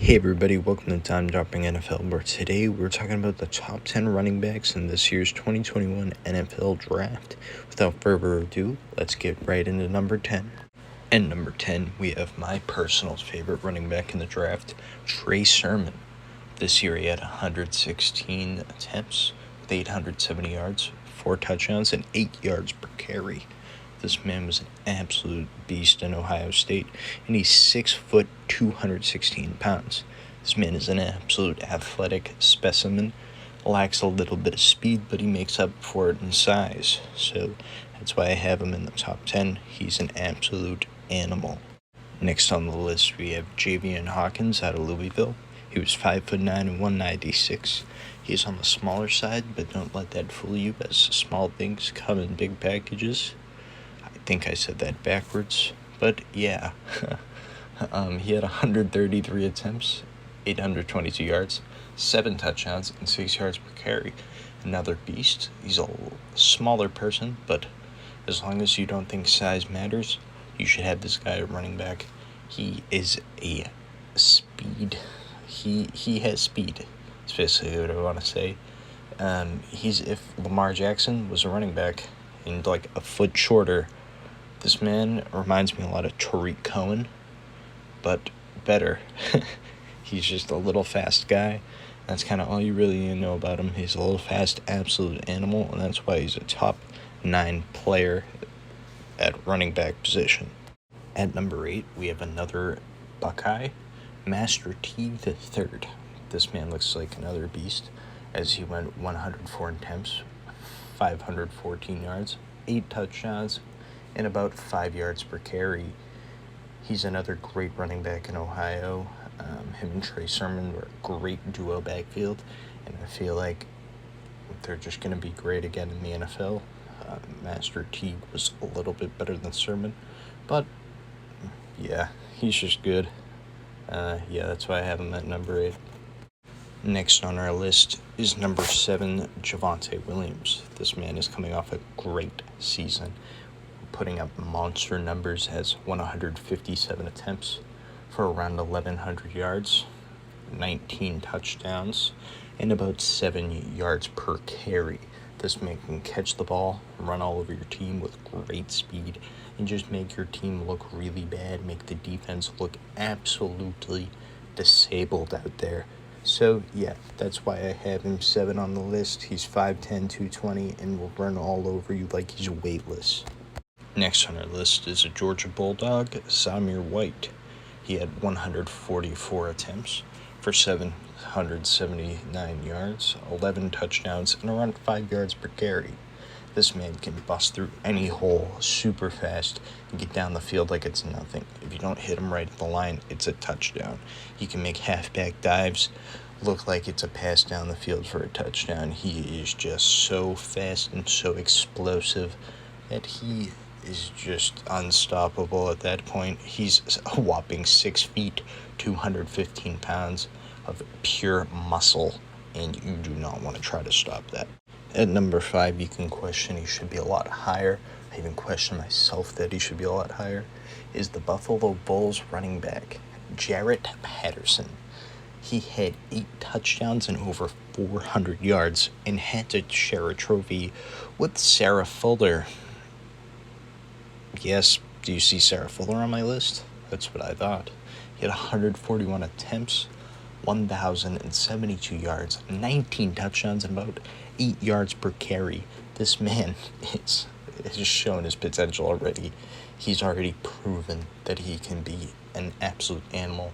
Hey everybody, welcome to Time Dropping NFL, where today we're talking about the top 10 running backs in this year's 2021 NFL Draft. Without further ado, let's get right into number 10. And number 10, we have my personal favorite running back in the draft, Trey Sermon. This year he had 116 attempts with 870 yards, 4 touchdowns, and 8 yards per carry. This man was an absolute beast in Ohio State, and he's 6 foot, 216 pounds. This man is an absolute athletic specimen, lacks a little bit of speed, but he makes up for it in size. So that's why I have him in the top 10. He's an absolute animal. Next on the list, we have Javonte Hawkins out of Louisville. He was 5'9" and 196. He's on the smaller side, but don't let that fool you, as small things come in big packages. I think I said that backwards, but yeah. He had 133 attempts, 822 yards, 7 touchdowns, and 6 yards per carry. Another beast. He's a smaller person, but as long as you don't think size matters, you should have this guy at running back. He is a speed. He has speed. That's basically what I want to say. He's if Lamar Jackson was a running back and like a foot shorter. This man reminds me a lot of Tariq Cohen, but better. He's just a little fast guy. That's kind of all you really need to know about him. He's a little fast, absolute animal, and that's why he's a top 9 player at running back position. At number 8, we have another Buckeye, Master Teague III. This man looks like another beast, as he went 104 attempts, 514 yards, 8 touchdowns, and about 5 yards per carry. He's another great running back in Ohio. Him and Trey Sermon were a great duo backfield, and I feel like they're just going to be great again in the NFL. Master Teague was a little bit better than Sermon, but yeah, he's just good. That's why I have him at number 8. Next on our list is number 7, Javonte Williams. This man is coming off a great season, putting up monster numbers, has 157 attempts for around 1,100 yards, 19 touchdowns, and about 7 yards per carry. This man can catch the ball, run all over your team with great speed, and just make your team look really bad, make the defense look absolutely disabled out there. So, yeah, that's why I have him 7 on the list. He's 5'10", 220, and will run all over you like he's weightless. Next on our list is a Georgia Bulldog, Sammy White. He had 144 attempts for 779 yards, 11 touchdowns, and around 5 yards per carry. This man can bust through any hole super fast and get down the field like it's nothing. If you don't hit him right at the line, it's a touchdown. He can make halfback dives look like it's a pass down the field for a touchdown. He is just so fast and so explosive that he is just unstoppable at that point. He's a whopping 6 feet, 215 pounds of pure muscle, and you do not want to try to stop that. At number 5, you can question he should be a lot higher. I even question myself that he should be a lot higher, is the Buffalo Bills running back, Jarrett Patterson. He had 8 touchdowns and over 400 yards and had to share a trophy with Sarah Fuller. Yes, do you see Sarah Fuller on my list? That's what I thought. He had 141 attempts, 1,072 yards, 19 touchdowns, and about 8 yards per carry. This man has shown his potential already. He's already proven that he can be an absolute animal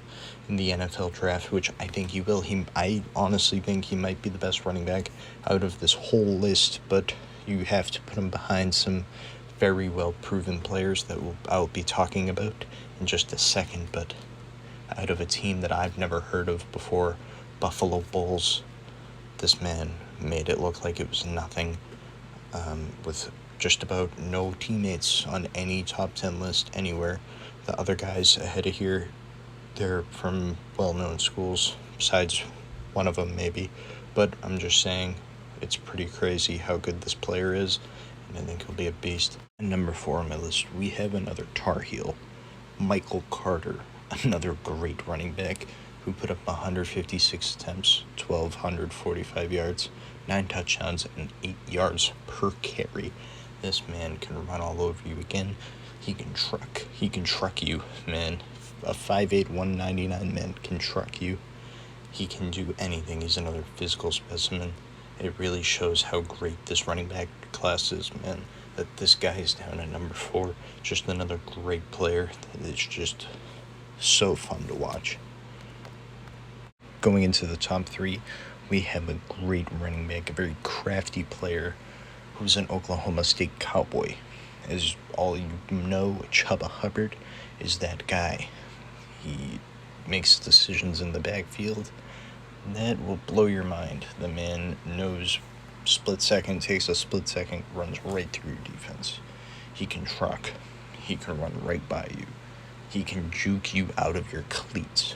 in the NFL draft, which I think he will. I honestly think he might be the best running back out of this whole list, but you have to put him behind some very well proven players that I'll be talking about in just a second. But out of a team that I've never heard of before, Buffalo Bulls, this man made it look like it was nothing, with just about no teammates on any top 10 list anywhere. The other guys ahead of here, they're from well-known schools, besides one of them maybe, but I'm just saying it's pretty crazy how good this player is, and I think he'll be a beast. And number 4 on my list, we have another Tar Heel, Michael Carter, another great running back. who put up 156 attempts, 1,245 yards, 9 touchdowns, and 8 yards per carry. This man can run all over you again. He can truck you, man. A 5'8", 199 man can truck you. He can do anything. He's another physical specimen. It really shows how great this running back class is, man. That this guy is down at number 4. Just another great player that is just so fun to watch. Going into the top 3, we have a great running back, a very crafty player who's an Oklahoma State Cowboy. As all you know, Chuba Hubbard is that guy. He makes decisions in the backfield that will blow your mind. The man knows split second, takes a split second, runs right through your defense. He can truck. He can run right by you. He can juke you out of your cleats.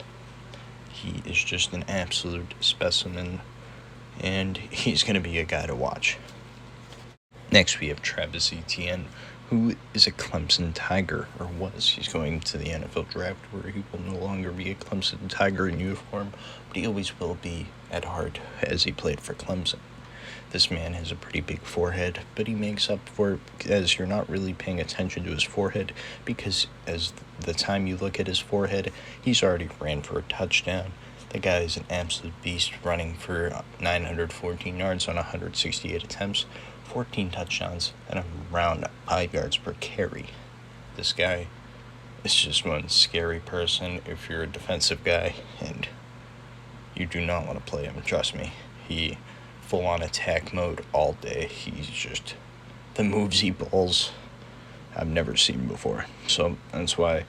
He is just an absolute specimen, and he's going to be a guy to watch. Next, we have Travis Etienne, who is a Clemson Tiger, or was. He's going to the NFL draft, where he will no longer be a Clemson Tiger in uniform, but he always will be at heart, as he played for Clemson. This man has a pretty big forehead, but he makes up for it as you're not really paying attention to his forehead, because as the time you look at his forehead, he's already ran for a touchdown. The guy is an absolute beast, running for 914 yards on 168 attempts, 14 touchdowns, and around 5 yards per carry. This guy is just one scary person if you're a defensive guy, and you do not want to play him, trust me. He full-on attack mode all day. He's just, the moves he pulls, I've never seen before. So that's why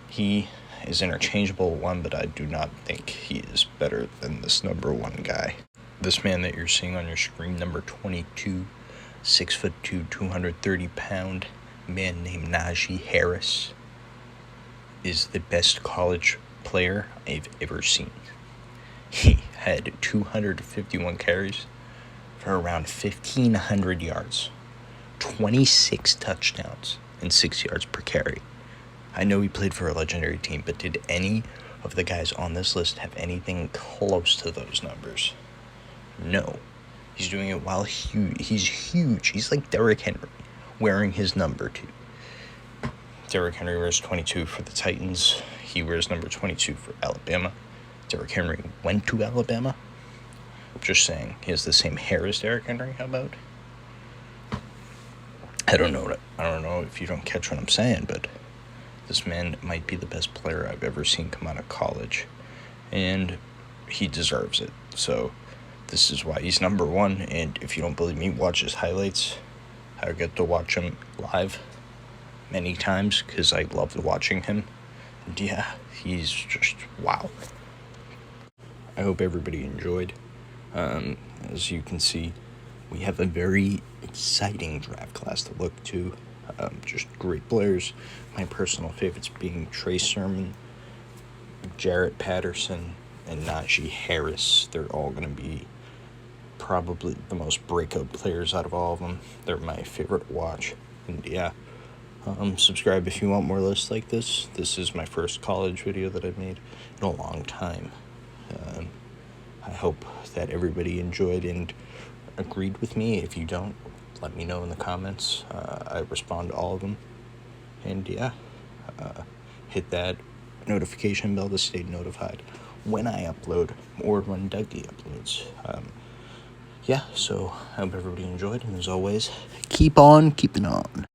he is interchangeable one, but I do not think he is better than this number 1 guy. This man that you're seeing on your screen, number 22, 6'2", 230-pound man named Naji Harris, is the best college player I've ever seen. He had 251 carries for around 1,500 yards, 26 touchdowns, and 6 yards per carry. I know he played for a legendary team, but did any of the guys on this list have anything close to those numbers? No. He's doing it while he's huge. He's like Derrick Henry, wearing his number 2. Derrick Henry wears 22 for the Titans. He wears number 22 for Alabama. Derrick Henry went to Alabama. Just saying, he has the same hair as Derrick Henry. How about? I don't know if you don't catch what I'm saying, but this man might be the best player I've ever seen come out of college, and he deserves it. So this is why he's number 1, and if you don't believe me, watch his highlights. I get to watch him live many times because I loved watching him. And yeah, he's just wow. I hope everybody enjoyed. As you can see, we have a very exciting draft class to look to. Just great players. My personal favorites being Trey Sermon, Jarrett Patterson, and Naji Harris. They're all going to be probably the most breakout players out of all of them. They're my favorite to watch. And yeah, subscribe if you want more lists like this. This is my first college video that I've made in a long time. I hope that everybody enjoyed and agreed with me. If you don't, let me know in the comments. I respond to all of them. And yeah, hit that notification bell to stay notified when I upload or when Dougie uploads. Yeah, so I hope everybody enjoyed, and as always, keep on keeping on.